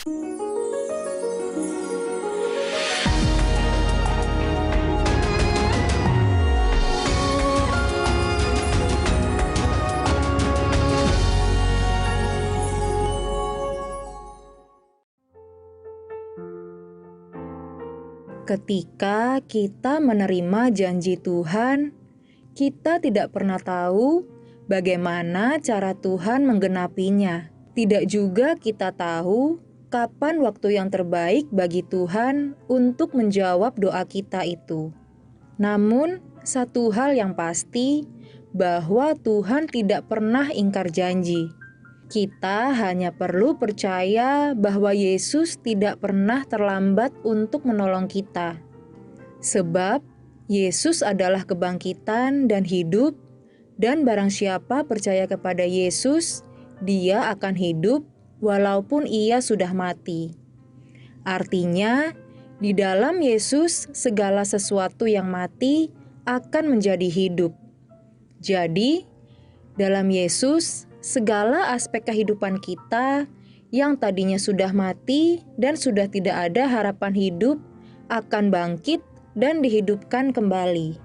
Ketika kita menerima janji Tuhan, kita tidak pernah tahu bagaimana cara Tuhan menggenapinya. Tidak juga kita tahu kapan waktu yang terbaik bagi Tuhan untuk menjawab doa kita itu. Namun, satu hal yang pasti, bahwa Tuhan tidak pernah ingkar janji. Kita hanya perlu percaya bahwa Yesus tidak pernah terlambat untuk menolong kita. Sebab Yesus adalah kebangkitan dan hidup, dan barang siapa percaya kepada Yesus, dia akan hidup walaupun ia sudah mati. Artinya, di dalam Yesus segala sesuatu yang mati akan menjadi hidup. Jadi, dalam Yesus segala aspek kehidupan kita yang tadinya sudah mati dan sudah tidak ada harapan hidup akan bangkit dan dihidupkan kembali.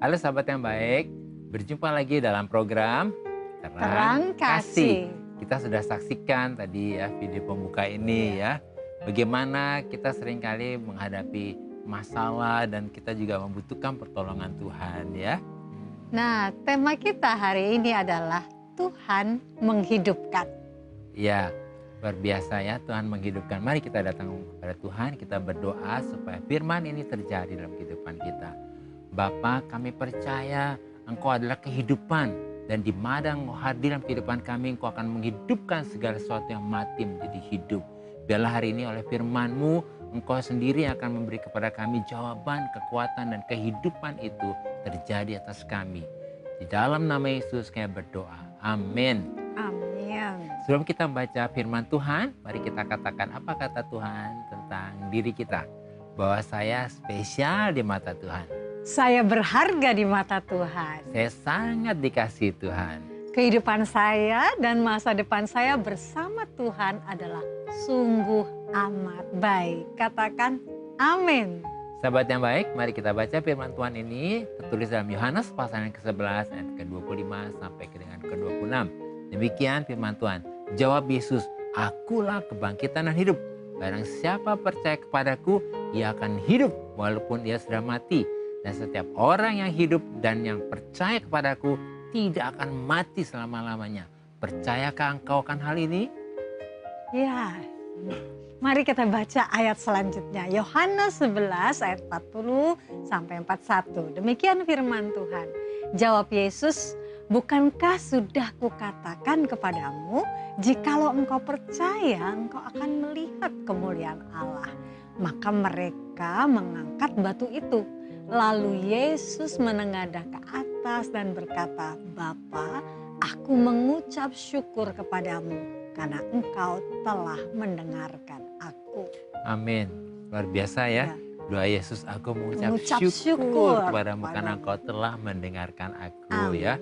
Halo sahabat yang baik, berjumpa lagi dalam program Terang Kasih. Kita sudah saksikan tadi ya video pembuka ini ya. Bagaimana kita seringkali menghadapi masalah dan kita juga membutuhkan pertolongan Tuhan ya. Nah, tema kita hari ini adalah Tuhan menghidupkan. Ya, luar biasa ya, Tuhan menghidupkan. Mari kita datang kepada Tuhan, kita berdoa supaya firman ini terjadi dalam kehidupan kita. Bapa, kami percaya Engkau adalah kehidupan, dan di mana Engkau hadir dalam kehidupan kami, Engkau akan menghidupkan segala sesuatu yang mati menjadi hidup. Biarlah hari ini oleh firman-Mu, Engkau sendiri akan memberi kepada kami jawaban, kekuatan, dan kehidupan itu terjadi atas kami. Di dalam nama Yesus kami berdoa. Amin. Amin. Sebelum kita membaca firman Tuhan, mari kita katakan apa kata Tuhan tentang diri kita. Bahwa saya spesial di mata Tuhan. Saya berharga di mata Tuhan. Saya sangat dikasihi Tuhan. Kehidupan saya dan masa depan saya bersama Tuhan adalah sungguh amat baik. Katakan amin. Sahabat yang baik, mari kita baca firman Tuhan ini tertulis dalam Yohanes pasal yang ke-11 ayat ke-25 sampai dengan ke-26. Demikian firman Tuhan. Jawab Yesus, akulah kebangkitan dan hidup. Barang siapa percaya kepadaku, ia akan hidup walaupun ia sudah mati. Dan setiap orang yang hidup dan yang percaya kepadaku tidak akan mati selama-lamanya. Percayakah engkau akan hal ini? Ya, mari kita baca ayat selanjutnya. Yohanes 11 ayat 40 sampai 41. Demikian firman Tuhan. Jawab Yesus, bukankah sudah kukatakan kepadamu, jikalau engkau percaya, engkau akan melihat kemuliaan Allah. Maka mereka mengangkat batu itu. Lalu Yesus menengadah ke atas dan berkata, Bapa, aku mengucap syukur kepadamu karena engkau telah mendengarkan aku. Amin. Luar biasa ya. Doa Yesus, aku mengucap syukur kepadamu karena engkau telah mendengarkan aku. Amin. Ya.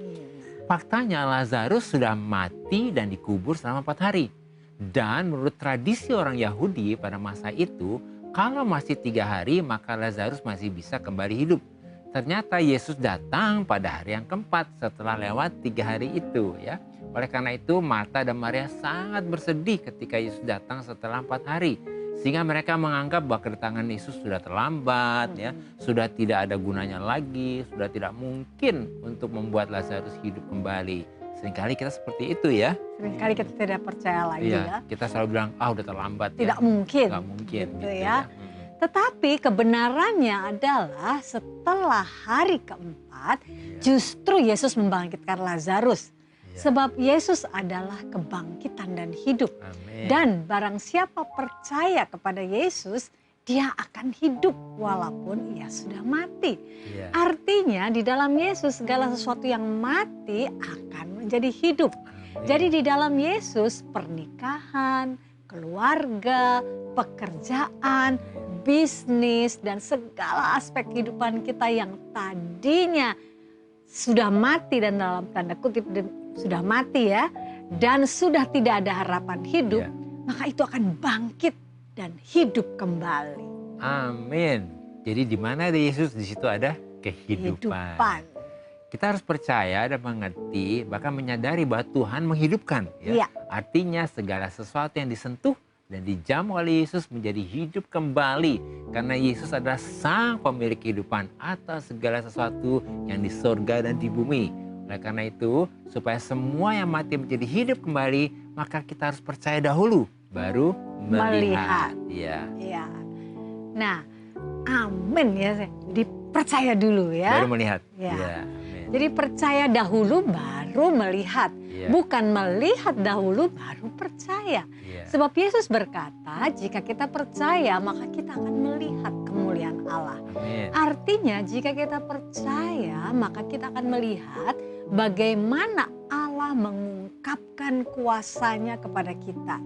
Faktanya Lazarus sudah mati dan dikubur selama 4 hari. Dan menurut tradisi orang Yahudi pada masa itu, kalau masih 3 hari maka Lazarus masih bisa kembali hidup. Ternyata Yesus datang pada hari yang keempat setelah lewat 3 hari itu ya. Oleh karena itu Marta dan Maria sangat bersedih ketika Yesus datang setelah 4 hari. Sehingga mereka menganggap bahwa kedatangan Yesus sudah terlambat ya. Sudah tidak ada gunanya lagi, sudah tidak mungkin untuk membuat Lazarus hidup kembali. Seringkali kita seperti itu ya. Seringkali kita tidak percaya lagi ya. Kita selalu bilang, udah terlambat. Tidak mungkin. Nggak mungkin gitu ya. Tetapi kebenarannya adalah setelah hari keempat, justru Yesus membangkitkan Lazarus. Sebab Yesus adalah kebangkitan dan hidup. Amin. Dan barang siapa percaya kepada Yesus, dia akan hidup walaupun ia sudah mati. Artinya di dalam Yesus segala sesuatu yang mati akan menjadi hidup. Jadi di dalam Yesus pernikahan, keluarga, pekerjaan, bisnis, dan segala aspek kehidupan kita yang tadinya sudah mati dan dalam tanda kutip sudah mati ya, dan sudah tidak ada harapan hidup, Ya. maka itu akan bangkit dan hidup kembali. Amin. Jadi di mana ada Yesus, di situ ada kehidupan. Kita harus percaya dan mengerti, bahkan menyadari bahwa Tuhan menghidupkan. Ya. Iya. Artinya segala sesuatu yang disentuh dan dijamu oleh Yesus menjadi hidup kembali. Karena Yesus adalah sang pemilik kehidupan atas segala sesuatu yang di sorga dan di bumi. Oleh karena itu, supaya semua yang mati menjadi hidup kembali, maka kita harus percaya dahulu, baru melihat. Ya. Ya. Nah, amin ya. Dipercaya dulu ya. Baru melihat. Ya. Ya. Amin. Jadi percaya dahulu baru melihat. Ya. Bukan melihat dahulu baru percaya. Ya. Sebab Yesus berkata, jika kita percaya maka kita akan melihat kemuliaan Allah. Amin. Artinya jika kita percaya maka kita akan melihat bagaimana Allah mengungkapkan kuasanya kepada kita.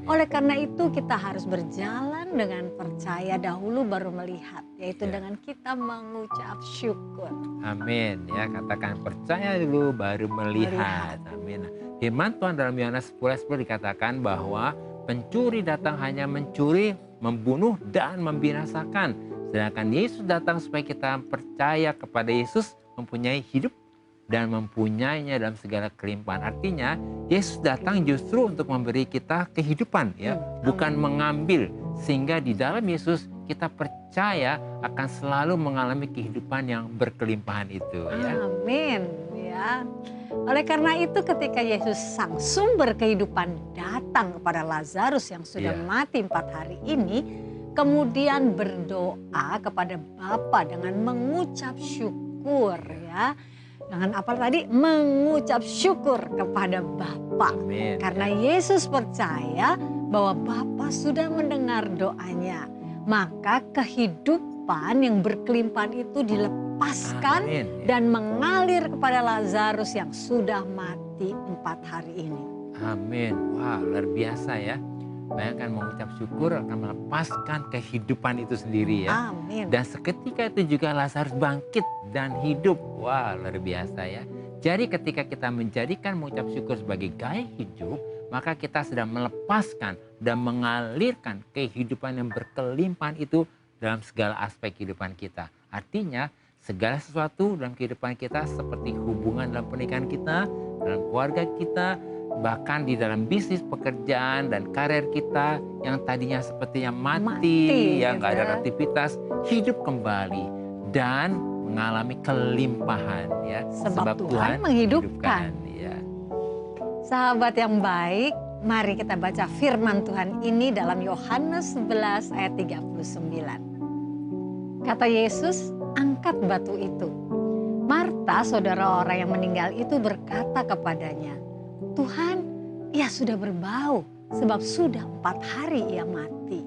Oleh karena itu kita harus berjalan dengan percaya dahulu baru melihat. Yaitu Ya. dengan kita mengucap syukur. Amin. Ya, katakan percaya dulu baru melihat. Amin. Firman Tuhan dalam Yohanes 10:10 dikatakan bahwa pencuri datang hanya mencuri, membunuh dan membinasakan. Sedangkan Yesus datang supaya kita percaya kepada Yesus, mempunyai hidup dan mempunyainya dalam segala kelimpahan. Artinya Yesus datang justru untuk memberi kita kehidupan, ya, bukan mengambil. Sehingga di dalam Yesus kita percaya akan selalu mengalami kehidupan yang berkelimpahan itu. Ya. Amin. Ya. Oleh karena itu ketika Yesus sang sumber kehidupan datang kepada Lazarus yang sudah Ya. mati 4 hari ini, kemudian berdoa kepada Bapa dengan mengucap syukur ya. Dengan apa tadi? Mengucap syukur kepada Bapa. Amin. Karena Yesus percaya bahwa Bapa sudah mendengar doanya. Maka kehidupan yang berkelimpahan itu dilepaskan Amin. dan mengalir kepada Lazarus yang sudah mati 4 hari ini. Amin. Wah, luar biasa ya. Bayangkan mengucap syukur akan melepaskan kehidupan itu sendiri ya. Amin. Dan seketika itu juga Lazarus bangkit dan hidup. Wah, luar biasa ya. Jadi ketika kita menjadikan mengucap syukur sebagai gaya hidup, maka kita sedang melepaskan dan mengalirkan kehidupan yang berkelimpahan itu dalam segala aspek kehidupan kita. Artinya segala sesuatu dalam kehidupan kita seperti hubungan dalam pernikahan kita, dalam keluarga kita, bahkan di dalam bisnis, pekerjaan, dan karir kita yang tadinya sepertinya mati yang nggak ada gitu. aktivitas, hidup kembali dan mengalami kelimpahan ya. Sebab Tuhan menghidupkan. Ya. Sahabat yang baik, mari kita baca firman Tuhan ini dalam Yohanes 11 ayat 39. Kata Yesus, angkat batu itu. Marta, saudara orang yang meninggal itu berkata kepadanya, Tuhan, ia sudah berbau sebab sudah 4 hari ia mati.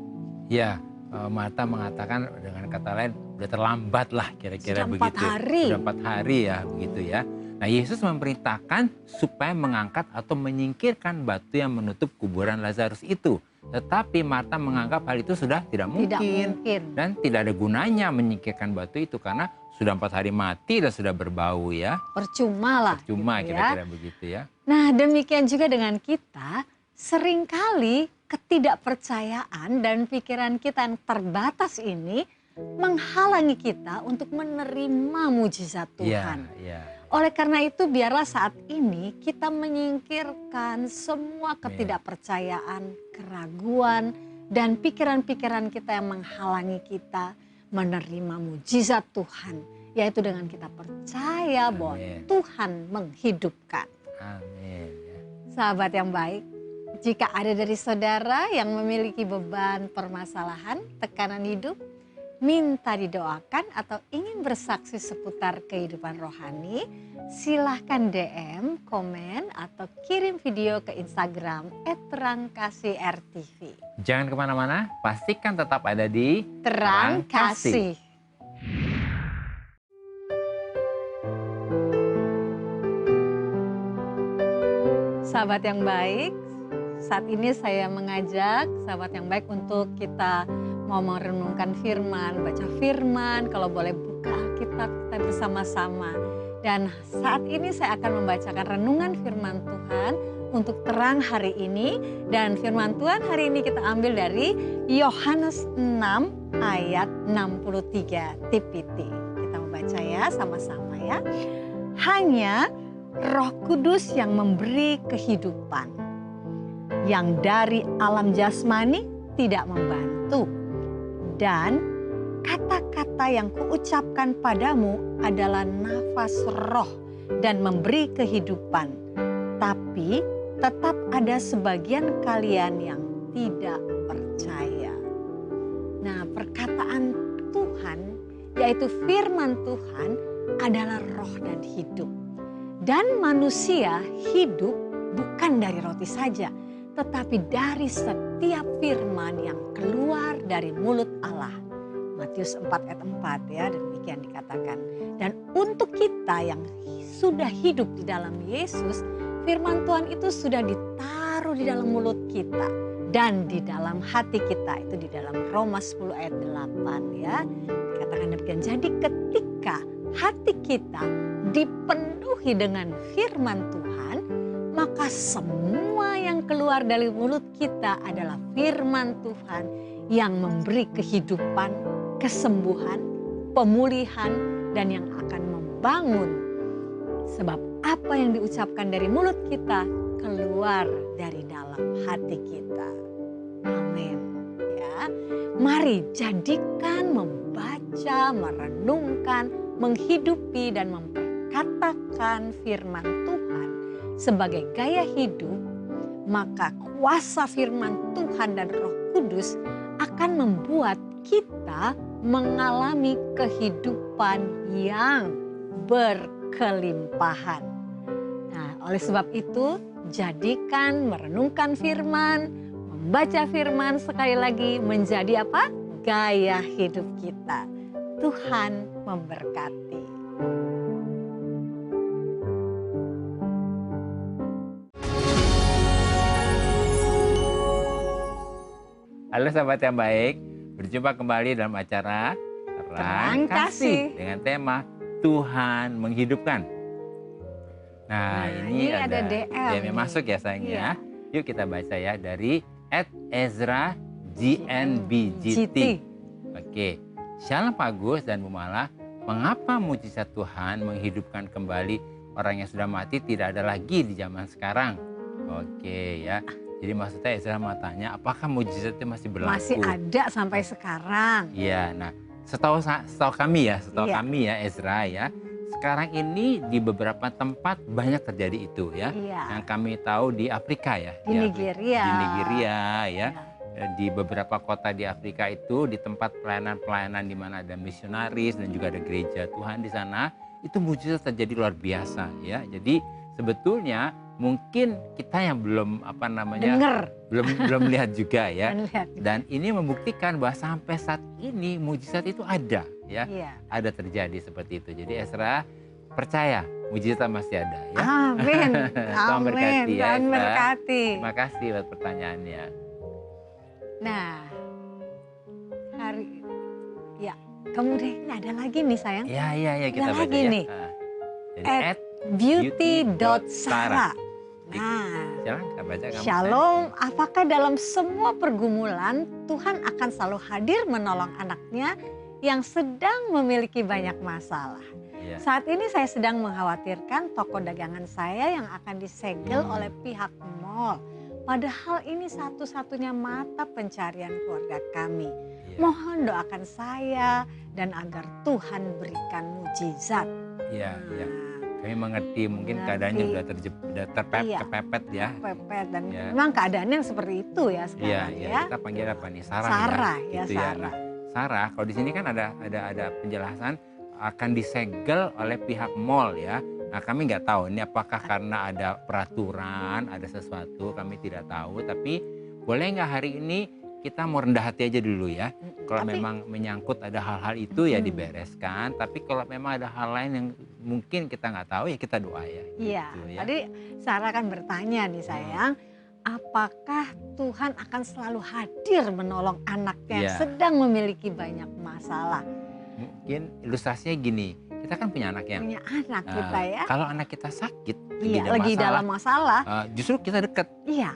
Ya, Marta mengatakan dengan kata lain udah terlambat lah kira-kira Sudah 4 begitu. hari. Sudah 4 hari ya begitu ya. Nah Yesus memerintahkan supaya mengangkat atau menyingkirkan batu yang menutup kuburan Lazarus itu. Tetapi Marta menganggap hal itu sudah tidak Tidak mungkin. mungkin. Dan tidak ada gunanya menyingkirkan batu itu karena sudah 4 hari mati dan sudah berbau ya. Percuma lah. Cuma gitu ya. kira-kira begitu ya. Nah demikian juga dengan kita, seringkali ketidakpercayaan dan pikiran kita yang terbatas ini menghalangi kita untuk menerima mujizat Tuhan. Ya. Oleh karena itu biarlah saat ini kita menyingkirkan semua ketidakpercayaan, keraguan, dan pikiran-pikiran kita yang menghalangi kita menerima mujizat Tuhan. Yaitu dengan kita percaya bahwa Amin. Tuhan menghidupkan. Amin. Ya. Sahabat yang baik, jika ada dari saudara yang memiliki beban permasalahan, tekanan hidup, minta didoakan atau ingin bersaksi seputar kehidupan rohani, silahkan DM, komen, atau kirim video ke Instagram @terangkasih_rtv. Jangan kemana-mana, pastikan tetap ada di Terang Kasih. Sahabat yang baik, saat ini saya mengajak sahabat yang baik untuk kita mau merenungkan firman, baca firman, kalau boleh buka Alkitab kita bersama-sama. Dan saat ini saya akan membacakan renungan firman Tuhan untuk terang hari ini. Dan firman Tuhan hari ini kita ambil dari Yohanes 6 ayat 63 TPT. Kita membaca ya sama-sama ya. Hanya Roh Kudus yang memberi kehidupan, yang dari alam jasmani tidak membantu. Dan kata-kata yang kuucapkan padamu adalah nafas roh dan memberi kehidupan. Tapi tetap ada sebagian kalian yang tidak percaya. Nah, perkataan Tuhan, yaitu firman Tuhan, adalah roh dan hidup. Dan manusia hidup bukan dari roti saja, tetapi dari setiap firman yang keluar dari mulut Allah. Matius 4 ayat 4 ya, demikian dikatakan. Dan untuk kita yang sudah hidup di dalam Yesus, firman Tuhan itu sudah ditaruh di dalam mulut kita dan di dalam hati kita, itu di dalam Roma 10 ayat 8 ya. Dikatakan demikian. Jadi ketika hati kita dipenuhi dengan firman Tuhan, maka semua yang keluar dari mulut kita adalah firman Tuhan yang memberi kehidupan, kesembuhan, pemulihan, dan yang akan membangun. Sebab apa yang diucapkan dari mulut kita keluar dari dalam hati kita. Amin. Ya, mari jadikan membaca, merenungkan, menghidupi dan memperkatakan firman Tuhan sebagai gaya hidup, maka kuasa firman Tuhan dan Roh Kudus akan membuat kita mengalami kehidupan yang berkelimpahan. Nah, oleh sebab itu, jadikan merenungkan firman, membaca firman sekali lagi menjadi apa? Gaya hidup kita. Tuhan memberkati. Halo sahabat yang baik, berjumpa kembali dalam acara Terang Kasih dengan tema Tuhan menghidupkan. Nah, ini ada DM yang masuk ya sayangnya. Yuk kita baca ya dari @ezra_gnbgt. Oke, Shalom Pak Gus dan Bu Mala, mengapa mujizat Tuhan menghidupkan kembali orang yang sudah mati tidak ada lagi di zaman sekarang? Oke ya. Jadi maksudnya Ezra mau tanya, apakah mujizat itu masih berlaku? Masih ada sampai sekarang. Iya, nah setahu kami ya Ezra ya, sekarang ini di beberapa tempat banyak terjadi itu ya. Yang kami tahu di Afrika ya. Di Nigeria. Di Nigeria ya. Di beberapa kota di Afrika itu, di tempat pelayanan-pelayanan di mana ada misionaris dan juga ada gereja Tuhan di sana, itu mujizat terjadi luar biasa ya. Jadi sebetulnya mungkin kita yang belum belum lihat juga ya. Dan ini membuktikan bahwa sampai saat ini mujizat itu ada ya. Ada terjadi seperti itu. Jadi Ezra percaya mujizat masih ada ya. Amin. Tuhan berkati ya. Tuhan berkati. Terima kasih buat pertanyaannya. Nah, kemudian ini ada lagi nih sayang. Iya kita ada baca lagi ya. nih. Jadi @beauty.sara. Nah, Shalom, apakah dalam semua pergumulan Tuhan akan selalu hadir menolong anaknya yang sedang memiliki banyak masalah? Saat ini saya sedang mengkhawatirkan toko dagangan saya yang akan disegel oleh pihak mall. Padahal ini satu-satunya mata pencarian keluarga kami. Mohon doakan saya dan agar Tuhan berikan mujizat. Kami mengerti mungkin keadaannya sudah kepepet ya. Kepepet dan memang keadaannya seperti itu ya sekarang ya. Kita panggil apa nih? Sarah ya. Gitu Sarah. Sarah, kalau di sini kan ada penjelasan akan disegel oleh pihak mall ya. Nah kami nggak tahu ini apakah karena ada peraturan, ada sesuatu, kami tidak tahu. Tapi boleh nggak hari ini kita mau rendah hati aja dulu ya. Kalau memang menyangkut ada hal-hal itu ya dibereskan. Tapi kalau memang ada hal lain yang mungkin kita nggak tahu ya kita doa ya. Iya, gitu, ya. Tadi Sarah kan bertanya nih sayang, apakah Tuhan akan selalu hadir menolong anaknya yang sedang memiliki banyak masalah? Mungkin ilustrasinya gini, kita kan punya anak ya. Punya anak Nah, kita ya. Kalau anak kita sakit, Iya, lagi dalam masalah. justru kita dekat. Iya.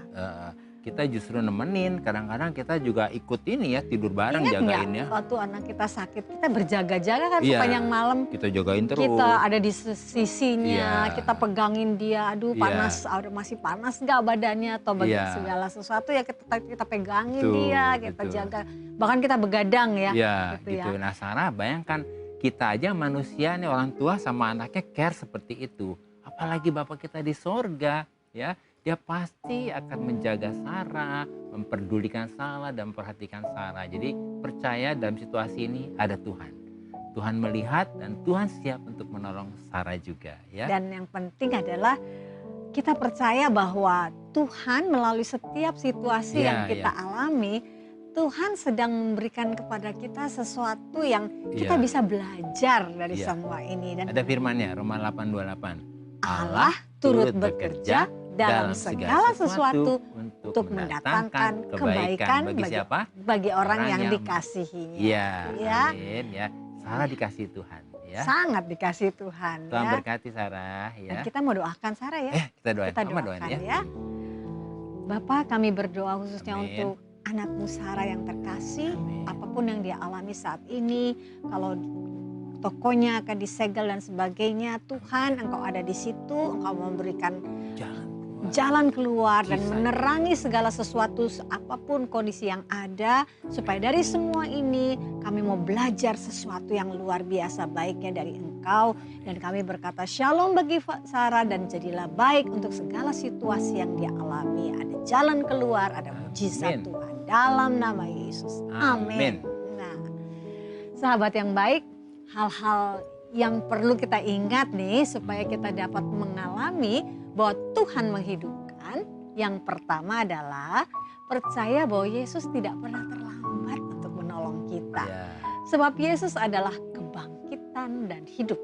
Kita justru nemenin, kadang-kadang kita juga ikut ini ya, tidur bareng, Ingat jagain nggak ya. waktu anak kita sakit, kita berjaga-jaga kan Iya. sepanjang malam. Kita jagain terus. Kita ada di sisinya, Iya. kita pegangin dia, aduh Iya. panas, masih panas nggak badannya atau Iya. segala sesuatu ya kita pegangin Betul, dia, kita betul. jaga, bahkan kita begadang ya. Iya, gitu gitu. ya. Nah, Sarah, bayangkan kita aja manusia nih, orang tua sama anaknya care seperti itu. Apalagi Bapak kita di sorga, ya. Dia pasti akan menjaga Sarah, memperdulikan Sarah dan memperhatikan Sarah. Jadi percaya dalam situasi ini ada Tuhan. Tuhan melihat dan Tuhan siap untuk menolong Sarah juga, ya. Dan yang penting adalah kita percaya bahwa Tuhan melalui setiap situasi yang kita alami, Tuhan sedang memberikan kepada kita sesuatu yang kita Iya. bisa belajar dari Iya. semua ini. Dan Ada firman-Nya, Roma 8:28. Allah turut bekerja dalam segala sesuatu untuk mendatangkan kebaikan bagi siapa? bagi orang yang yang- dikasihinya. Iya, Ya. amin ya. Sarah dikasih Tuhan, ya. Sangat dikasih Tuhan. Tuhan Ya. berkati Sarah, Dan ya. kita mau doakan Sarah ya. Kita doain, Kita Mama doakan doain ya. Bapak, kami berdoa khususnya Amin. untuk anakmu Sarah yang terkasih, Amin. apapun yang dia alami saat ini, kalau tokonya akan disegel dan sebagainya, Tuhan Engkau ada di situ, Engkau memberikan jalan keluar dan Kisah. menerangi segala sesuatu apapun kondisi yang ada, supaya dari semua ini kami mau belajar sesuatu yang luar biasa baiknya dari Engkau, dan kami berkata shalom bagi Sarah dan jadilah baik untuk segala situasi yang dia alami. Ada jalan keluar, ada mujizat Amin. Tuhan dalam nama Yesus. Amin. Amin. Nah, sahabat yang baik, hal-hal yang perlu kita ingat nih supaya kita dapat mengalami bahwa Tuhan menghidupkan. Yang pertama adalah percaya bahwa Yesus tidak pernah terlambat untuk menolong kita. Ya. Sebab Yesus adalah kebangkitan dan hidup.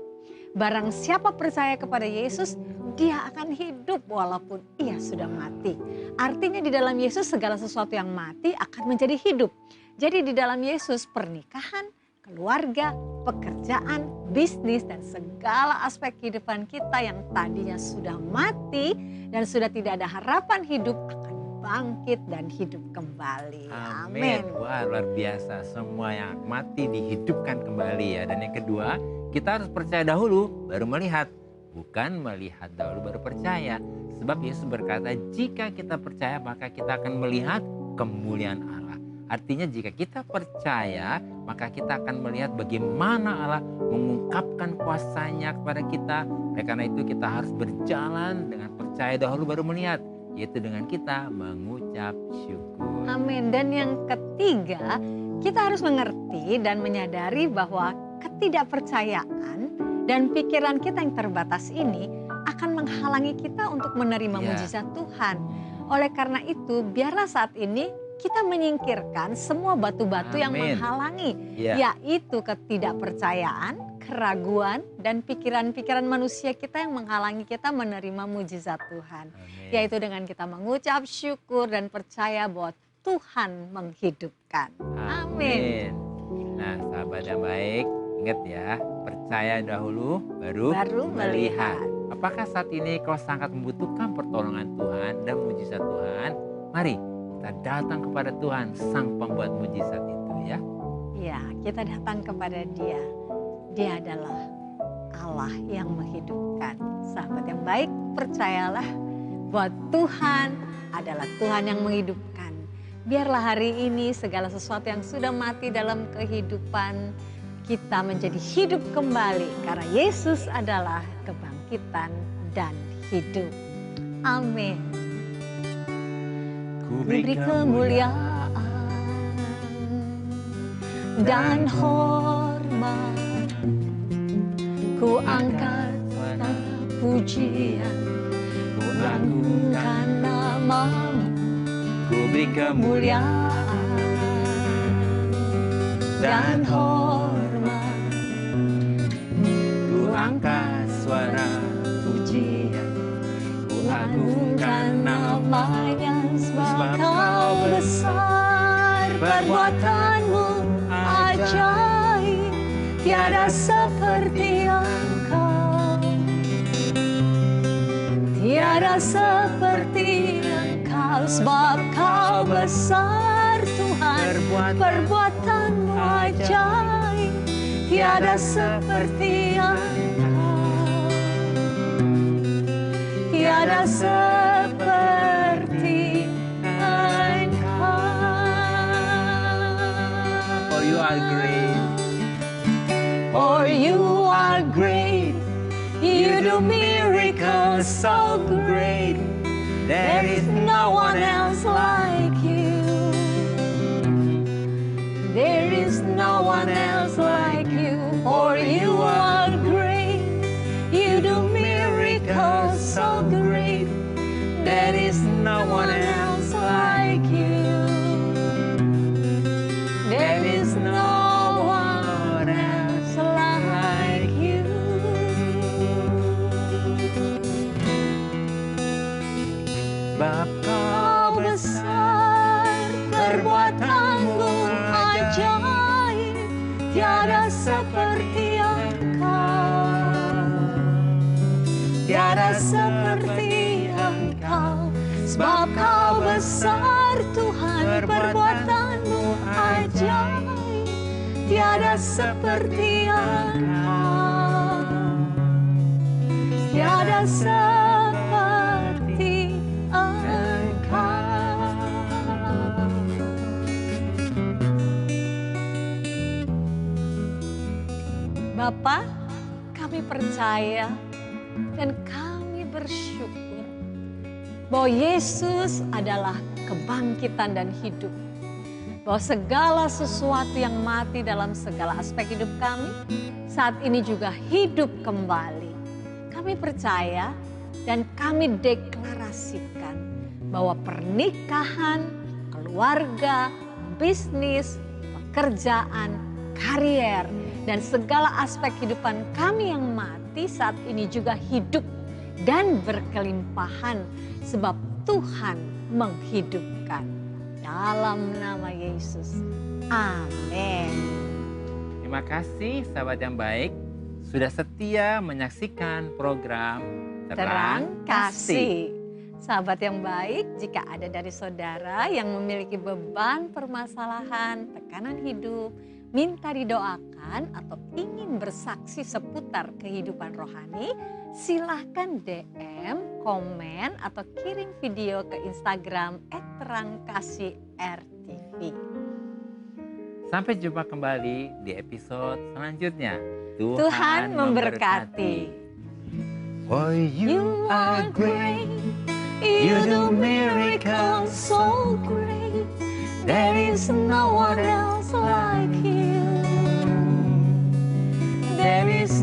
Barang siapa percaya kepada Yesus, dia akan hidup walaupun ia sudah mati. Artinya di dalam Yesus segala sesuatu yang mati akan menjadi hidup. Jadi di dalam Yesus pernikahan, keluarga, pekerjaan, bisnis, dan segala aspek kehidupan kita yang tadinya sudah mati dan sudah tidak ada harapan hidup akan bangkit dan hidup kembali. Amin. Wah, luar biasa. Semua yang mati dihidupkan kembali ya. Dan yang kedua, kita harus percaya dahulu baru melihat. Bukan melihat dahulu baru percaya. Sebab Yesus berkata, jika kita percaya maka kita akan melihat kemuliaan Allah. Artinya jika kita percaya, maka kita akan melihat bagaimana Allah mengungkapkan kuasanya kepada kita. Oleh karena itu kita harus berjalan dengan percaya dahulu baru melihat. Yaitu dengan kita mengucap syukur. Amin. Dan yang ketiga, kita harus mengerti dan menyadari bahwa ketidakpercayaan dan pikiran kita yang terbatas ini akan menghalangi kita untuk menerima Ya. mujizat Tuhan. Oleh karena itu, biarlah saat ini kita menyingkirkan semua batu-batu yang Amin. menghalangi, Ya. yaitu ketidakpercayaan, keraguan, dan pikiran-pikiran manusia kita yang menghalangi kita menerima mujizat Tuhan. Amin. Yaitu dengan kita mengucap syukur dan percaya bahwa Tuhan menghidupkan. Amin. Nah, sahabat yang baik, ingat ya, percaya dahulu Baru melihat. Apakah saat ini kau sangat membutuhkan pertolongan Tuhan dan mujizat Tuhan? Mari kita datang kepada Tuhan, Sang Pembuat mujizat itu ya. Ya, kita datang kepada Dia. Dia adalah Allah yang menghidupkan. Sahabat yang baik, percayalah bahwa Tuhan adalah Tuhan yang menghidupkan. Biarlah hari ini segala sesuatu yang sudah mati dalam kehidupan kita menjadi hidup kembali. Karena Yesus adalah kebangkitan dan hidup. Amin. Ku beri kemuliaan dan hormat, ku angkat tanda pujian, ku agungkan namamu, Ku beri kemuliaan dan hormat, ku angkat suara pujian, ku agungkan namanya, sebab kau besar, perbuatanmu ajaib, tiada seperti Engkau. Tiada seperti Engkau, sebab Kau besar Tuhan, perbuatanmu ajaib. Tiada seperti Engkau, tiada seperti Engkau. For you are great. For you are great, you do miracles so great. There is no one else like you. There is no one else like you. For you are great, you do miracles so great. There is no one else like you. There is no one else like you. Sebab Kau besar, perbuatanmu ajaib, tiada seperti Engkau. Tiada seperti Engkau, sebab Kau besar Tuhan, perbuatanmu ajaib, tiada seperti Engkau. Tiada seperti Engkau. Bapa, kami percaya dan kami bersyukur bahwa Yesus adalah kebangkitan dan hidup. Bahwa segala sesuatu yang mati dalam segala aspek hidup kami saat ini juga hidup kembali. Kami percaya dan kami deklarasikan bahwa pernikahan, keluarga, bisnis, pekerjaan, karier, dan segala aspek kehidupan kami yang mati saat ini juga hidup dan berkelimpahan sebab Tuhan menghidupkan. Dalam nama Yesus, amin. Terima kasih sahabat yang baik sudah setia menyaksikan program Terang Kasih. Sahabat yang baik, jika ada dari saudara yang memiliki beban permasalahan, tekanan hidup, minta didoakan atau ingin bersaksi seputar kehidupan rohani, silahkan DM, komen, atau kirim video ke Instagram @terangkasih_rtv. Sampai jumpa kembali di episode selanjutnya. Tuhan memberkati. For You are great, you do miracles so great. There is no one else like you. There is